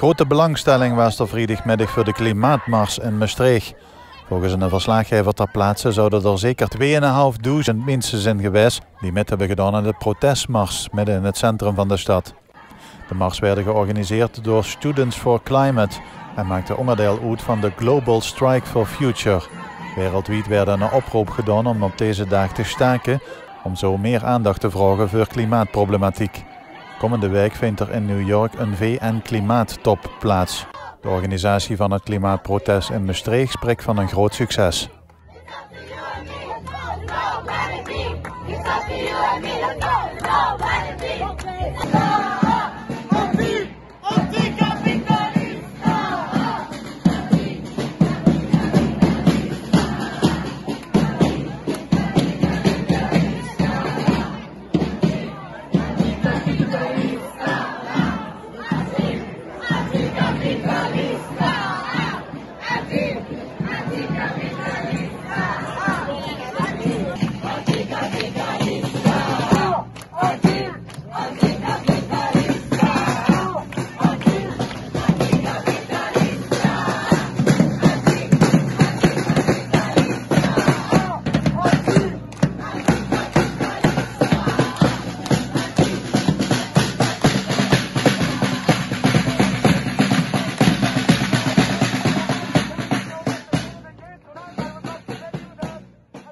Grote belangstelling was er vrijdagmiddag voor de klimaatmars in Maastricht. Volgens een verslaggever ter plaatse zouden er zeker 2500 mensen zijn geweest die mee hebben gedaan aan de protestmars midden in het centrum van de stad. De mars werden georganiseerd door Students for Climate en maakte onderdeel uit van de Global Strike for Future. Wereldwijd werd een oproep gedaan om op deze dag te staken, om zo meer aandacht te vragen voor klimaatproblematiek. Komende week vindt er in New York een VN-klimaattop plaats. De organisatie van het klimaatprotest in Maastricht spreekt van een groot succes. It's up to you and me, let's go.